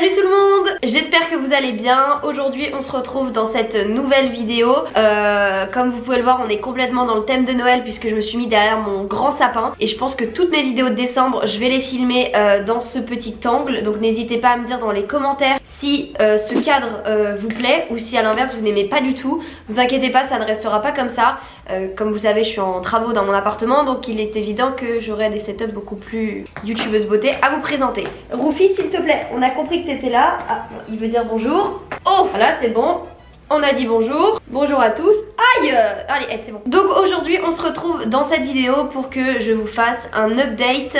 Salut tout le monde, j'espère que vous allez bien. Aujourd'hui on se retrouve dans cette nouvelle vidéo. Comme vous pouvez le voir, on est complètement dans le thème de Noël puisque je me suis mis derrière mon grand sapin. Et je pense que toutes mes vidéos de décembre, je vais les filmer dans ce petit angle. Donc n'hésitez pas à me dire dans les commentaires si ce cadre vous plaît ou si à l'inverse vous n'aimez pas du tout. Vous inquiétez pas, ça ne restera pas comme ça. Comme vous le savez, je suis en travaux dans mon appartement, donc il est évident que j'aurai des setups beaucoup plus youtubeuse beauté à vous présenter. Roufi, s'il te plaît, on a compris que t'étais là. Ah, il veut dire bonjour. Oh, voilà, c'est bon. On a dit bonjour. Bonjour à tous. Aïe, allez, c'est bon. Donc aujourd'hui, on se retrouve dans cette vidéo pour que je vous fasse un update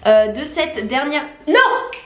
de cette dernière... Non,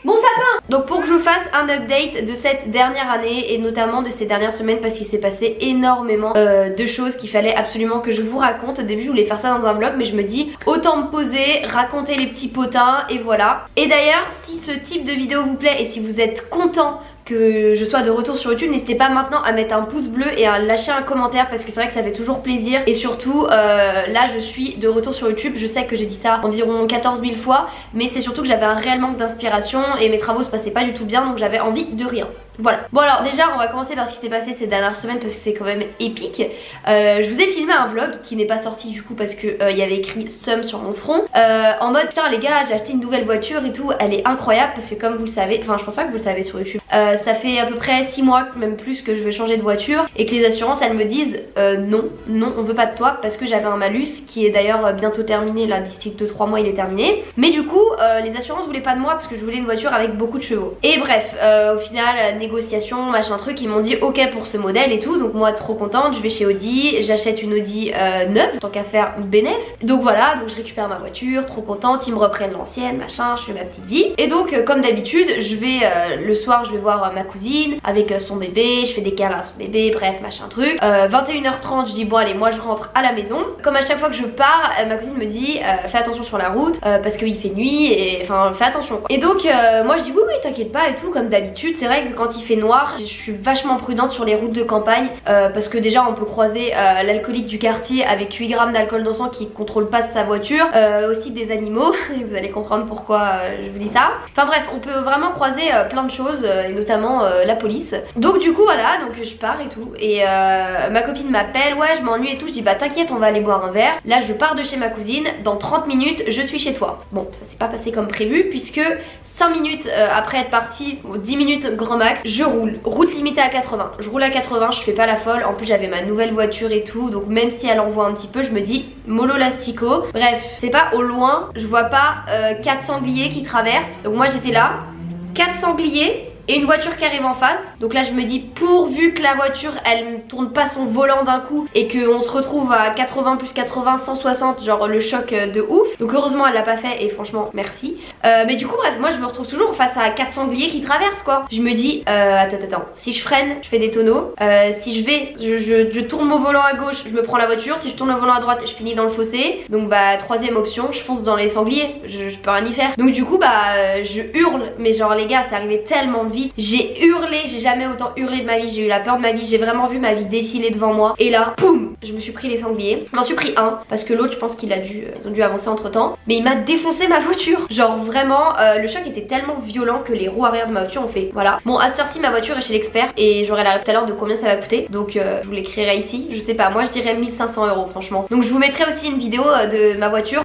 mon sapin. Donc pour que je vous fasse un update de cette dernière année et notamment de ces dernières semaines parce qu'il s'est passé énormément de choses qu'il fallait absolument que je vous raconte. Au début, je voulais faire ça dans un vlog, mais je me dis autant me poser, raconter les petits potins et voilà. Et d'ailleurs, si ce type de vidéo vous plaît et si vous êtes content que je sois de retour sur YouTube, n'hésitez pas maintenant à mettre un pouce bleu et à lâcher un commentaire parce que c'est vrai que ça fait toujours plaisir. Et surtout là je suis de retour sur YouTube, je sais que j'ai dit ça environ 14 000 fois, mais c'est surtout que j'avais un réel manque d'inspiration et mes travaux se passaient pas du tout bien, donc j'avais envie de rien. Voilà. Bon alors déjà on va commencer par ce qui s'est passé ces dernières semaines parce que c'est quand même épique. Je vous ai filmé un vlog qui n'est pas sorti du coup parce que il y avait écrit Sum sur mon front en mode putain les gars, j'ai acheté une nouvelle voiture et tout, elle est incroyable parce que comme vous le savez, enfin je pense pas que vous le savez sur YouTube, ça fait à peu près 6 mois, même plus, que je veux changer de voiture et que les assurances elles me disent non on veut pas de toi parce que j'avais un malus qui est d'ailleurs bientôt terminé, là d'ici 2-3 mois il est terminé, mais du coup les assurances voulaient pas de moi parce que je voulais une voiture avec beaucoup de chevaux. Et bref au final négociation machin truc, ils m'ont dit ok pour ce modèle et tout, donc moi trop contente, je vais chez Audi, j'achète une Audi neuve tant qu'à faire bénéf. Donc voilà, donc je récupère ma voiture, trop contente, ils me reprennent l'ancienne machin, je fais ma petite vie. Et donc comme d'habitude je vais le soir je vais voir ma cousine avec son bébé, je fais des câlins à son bébé, bref machin truc. 21h30 je dis bon allez moi je rentre à la maison. Comme à chaque fois que je pars ma cousine me dit fais attention sur la route parce qu'il fait nuit et enfin fais attention quoi. Et donc moi je dis oui t'inquiète pas et tout comme d'habitude. C'est vrai que quand il fait noir je suis vachement prudente sur les routes de campagne parce que déjà on peut croiser l'alcoolique du quartier avec 8 grammes d'alcool dans le sang qui contrôle pas sa voiture, aussi des animaux et vous allez comprendre pourquoi je vous dis ça. Enfin bref on peut vraiment croiser plein de choses et notamment la police. Donc du coup voilà, donc je pars et tout et ma copine m'appelle, ouais je m'ennuie et tout, je dis bah t'inquiète on va aller boire un verre. Là je pars de chez ma cousine, dans 30 minutes je suis chez toi. Bon ça s'est pas passé comme prévu puisque 5 minutes après être partie, 10 minutes grand max, je roule. Route limitée à 80. Je roule à 80, je fais pas la folle. En plus j'avais ma nouvelle voiture et tout, donc même si elle envoie un petit peu, je me dis mollo l'astico. Bref, c'est pas au loin, je vois pas 4 sangliers qui traversent. Donc moi j'étais là, 4 sangliers et une voiture qui arrive en face. Donc là je me dis pourvu que la voiture elle ne tourne pas son volant d'un coup et qu'on se retrouve à 80 plus 80 160, genre le choc de ouf. Donc heureusement elle l'a pas fait et franchement merci. Mais du coup bref moi je me retrouve toujours face à 4 sangliers qui traversent quoi. Je me dis attends, si je freine je fais des tonneaux, si je vais je tourne mon volant à gauche je me prends la voiture, si je tourne le volant à droite je finis dans le fossé. Donc bah troisième option, je fonce dans les sangliers, je peux rien y faire. Donc du coup bah je hurle, mais genre les gars c'est arrivé tellement vite. J'ai hurlé, j'ai jamais autant hurlé de ma vie, j'ai eu la peur de ma vie, j'ai vraiment vu ma vie défiler devant moi. Et là, poum, je me suis pris les sangliers. Je m'en suis pris un, parce que l'autre je pense qu'ils ont dû avancer entre temps. Mais il m'a défoncé ma voiture. Genre vraiment, le choc était tellement violent que les roues arrière de ma voiture ont fait, voilà. Bon à cette heure-ci ma voiture est chez l'expert et j'aurai la réponse tout à l'heure de combien ça va coûter. Donc je vous l'écrirai ici, je sais pas, moi je dirais 1500 € franchement. Donc je vous mettrai aussi une vidéo de ma voiture.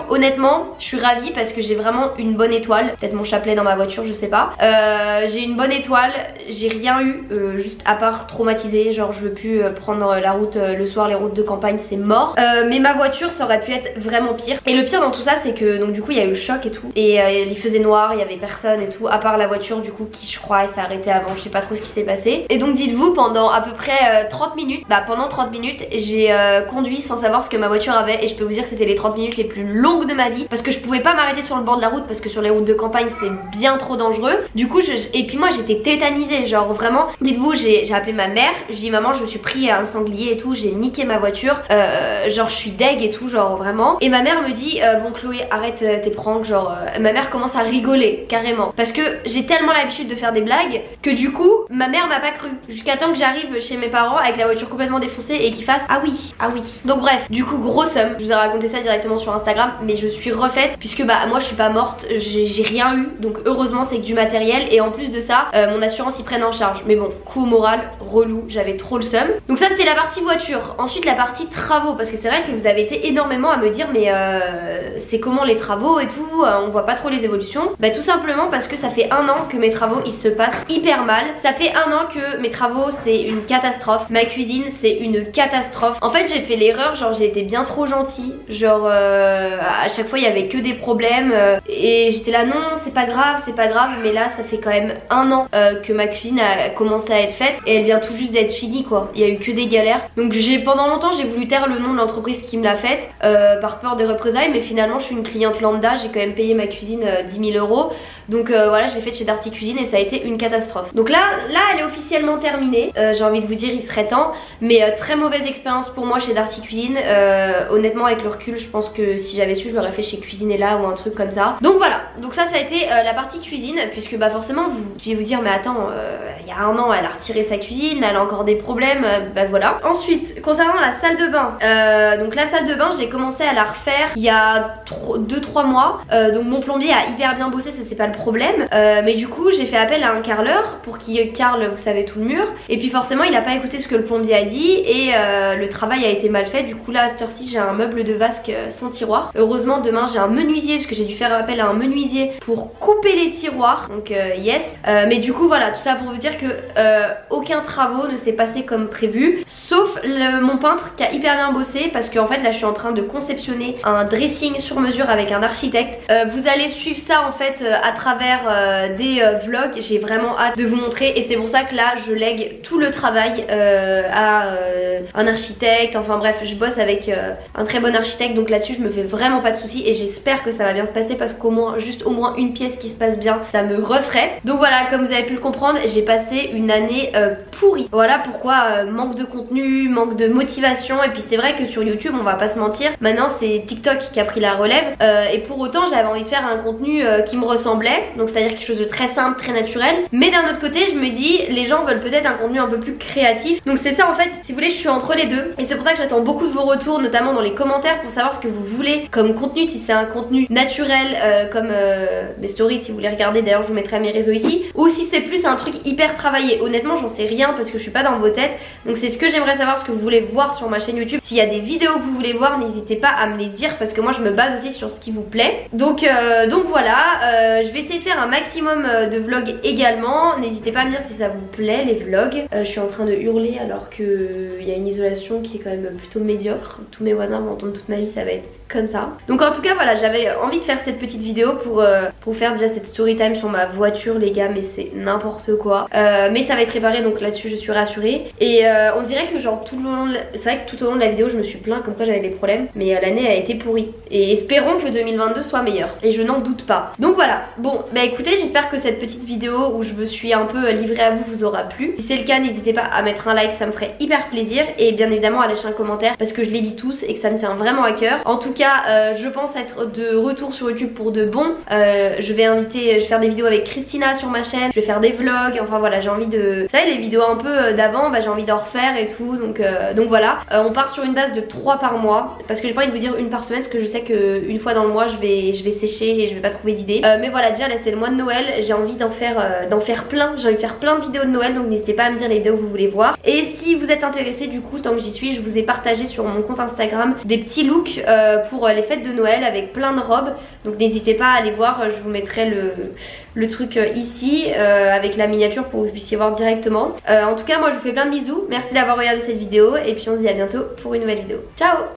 Honnêtement, je suis ravie parce que j'ai vraiment une bonne étoile. Peut-être mon chapelet dans ma voiture, je sais pas. J'ai une bonne étoile, j'ai rien eu, juste à part traumatisée. Genre, je veux plus prendre la route le soir, les routes de campagne, c'est mort. Mais ma voiture, ça aurait pu être vraiment pire. Et le pire dans tout ça, c'est que donc du coup, il y a eu le choc et tout. Et il faisait noir, il y avait personne et tout, à part la voiture, du coup, qui je crois s'est arrêtée avant. Je sais pas trop ce qui s'est passé. Et donc, dites-vous, pendant à peu près 30 minutes, pendant 30 minutes, j'ai conduit sans savoir ce que ma voiture avait. Et je peux vous dire que c'était les 30 minutes les plus longues de ma vie parce que je pouvais pas m'arrêter sur le bord de la route parce que sur les routes de campagne c'est bien trop dangereux. Du coup et puis moi j'étais tétanisée traumatisée, genre vraiment. Dites-vous, j'ai appelé ma mère, je dis maman, je me suis pris un sanglier et tout, j'ai niqué ma voiture, genre je suis deg et tout, genre vraiment. Et ma mère me dit bon Chloé, arrête tes pranks, genre ma mère commence à rigoler carrément parce que j'ai tellement l'habitude de faire des blagues que du coup ma mère m'a pas cru jusqu'à temps que j'arrive chez mes parents avec la voiture complètement défoncée et qu'ils fassent ah oui, ah oui. Donc bref, du coup gros somme, je vous ai raconté ça directement sur Instagram, mais je suis refaite puisque bah moi je suis pas morte, j'ai rien eu, donc heureusement c'est que du matériel et en plus de ça mon assurance y prenne en charge. Mais bon, coup au moral, relou, j'avais trop le seum. Donc ça c'était la partie voiture. Ensuite la partie travaux, parce que c'est vrai que vous avez été énormément à me dire mais c'est comment les travaux et tout, on voit pas trop les évolutions. Bah tout simplement parce que ça fait un an que mes travaux ils se passent hyper mal. Ça fait un an que mes travaux c'est une catastrophe. Ma cuisine c'est une catastrophe. En fait j'ai fait l'erreur, genre j'ai été bien trop gentille. Genre à chaque fois il y avait que des problèmes et j'étais là non c'est pas grave, c'est pas grave. Mais là ça fait quand même un an que ma cuisine a commencé à être faite et elle vient tout juste d'être finie quoi. Il y a eu que des galères. Donc pendant longtemps j'ai voulu taire le nom de l'entreprise qui me l'a faite par peur des représailles, mais finalement je suis une cliente lambda, j'ai quand même payé ma cuisine 10 000 €. Donc voilà, je l'ai faite chez Darty Cuisine et ça a été une catastrophe. Donc là elle est officiellement terminée. J'ai envie de vous dire il serait temps, mais très mauvaise expérience pour moi chez Darty Cuisine. Honnêtement avec le recul je pense que si j'avais su je l'aurais fait chez Cuisinella ou un truc comme ça. Donc voilà, donc ça a été la partie cuisine, puisque bah forcément vous devez vous dire mais attends il y a un an elle a retiré sa cuisine, elle a encore des problèmes, bah voilà. Ensuite concernant la salle de bain, donc la salle de bain j'ai commencé à la refaire il y a 2-3 mois. Donc mon plombier a hyper bien bossé, ça c'est pas le problème, mais du coup j'ai fait appel à un carreleur pour qu'il carle vous savez tout le mur, et puis forcément il a pas écouté ce que le plombier a dit et le travail a été mal fait. Du coup là à cette heure-ci j'ai un meuble de vasque sans tiroir. Heureusement demain j'ai un menuisier parce que j'ai dû faire appel à un menuisier pour couper les tiroirs, donc yes. Mais du coup voilà, tout ça pour vous dire que aucun travaux ne s'est passé comme prévu, sauf mon peintre qui a hyper bien bossé, parce qu'en fait là je suis en train de conceptionner un dressing sur mesure avec un architecte. Vous allez suivre ça en fait à travers des vlogs, j'ai vraiment hâte de vous montrer et c'est pour ça que là je lègue tout le travail à un architecte. Enfin bref, je bosse avec un très bon architecte, donc là-dessus je me fais vraiment pas de soucis et j'espère que ça va bien se passer, parce qu'au moins juste au moins une pièce qui se passe bien ça me referait. Donc voilà, comme vous avez pu le comprendre, j'ai passé une année pourrie. Voilà pourquoi manque de contenu, manque de motivation. Et puis c'est vrai que sur YouTube on va pas se mentir, maintenant c'est TikTok qui a pris la relève et pour autant j'avais envie de faire un contenu qui me ressemblait, donc c'est à dire quelque chose de très simple, très naturel, mais d'un autre côté je me dis les gens veulent peut-être un contenu un peu plus créatif. Donc c'est ça en fait, si vous voulez je suis entre les deux et c'est pour ça que j'attends beaucoup de vos retours, notamment dans les commentaires, pour savoir ce que vous voulez comme contenu, si c'est un contenu naturel comme mes stories si vous voulez regarder, d'ailleurs je vous mettrai mes réseaux ici, ou si c'est plus un truc hyper travaillé. Honnêtement j'en sais rien parce que je suis pas dans vos têtes, donc c'est ce que j'aimerais savoir, ce que vous voulez voir sur ma chaîne YouTube. S'il y a des vidéos que vous voulez voir, n'hésitez pas à me les dire parce que moi je me base aussi sur ce qui vous plaît. Donc voilà, je vais essayer de faire un maximum de vlogs également. N'hésitez pas à me dire si ça vous plaît les vlogs. Je suis en train de hurler alors qu'il y a une isolation qui est quand même plutôt médiocre. Tous mes voisins vont entendre toute ma vie, ça va être comme ça. Donc en tout cas voilà, j'avais envie de faire cette petite vidéo pour faire déjà cette story time sur ma voiture les gars, mais c'est n'importe quoi. Mais ça va être réparé, donc là-dessus je suis rassurée. Et on dirait que genre tout le long, c'est vrai que tout au long de la vidéo je me suis plaint comme quoi j'avais des problèmes, mais l'année a été pourrie. Et espérons que 2022 soit meilleur, et je n'en doute pas. Donc voilà, bon bah écoutez, j'espère que cette petite vidéo où je me suis un peu livrée à vous vous aura plu. Si c'est le cas, n'hésitez pas à mettre un like, ça me ferait hyper plaisir, et bien évidemment à lâcher un commentaire parce que je les lis tous et que ça me tient vraiment à cœur. En tout cas je pense être de retour sur YouTube pour de bon. Je vais faire des vidéos avec Christina sur ma chaîne, je vais faire des vlogs, enfin voilà, j'ai envie de... Vous savez les vidéos un peu d'avant, bah j'ai envie d'en refaire et tout, donc voilà. On part sur une base de 3 par mois, parce que j'ai pas envie de vous dire une par semaine, parce que je sais qu'une fois dans le mois je vais sécher et je vais pas trouver d'idées. Mais voilà, déjà là c'est le mois de Noël, j'ai envie d'en faire plein, j'ai envie de faire plein de vidéos de Noël, donc n'hésitez pas à me dire les vidéos que vous voulez voir. Et si vous êtes intéressé du coup, tant que j'y suis, je vous ai partagé sur mon compte Instagram des petits looks pour les fêtes de Noël avec plein de robes, donc n'hésitez pas à aller voir, je vous mettrai le truc ici avec la miniature pour que vous puissiez voir directement. En tout cas moi je vous fais plein de bisous, merci d'avoir regardé cette vidéo et puis on se dit à bientôt pour une nouvelle vidéo. Ciao!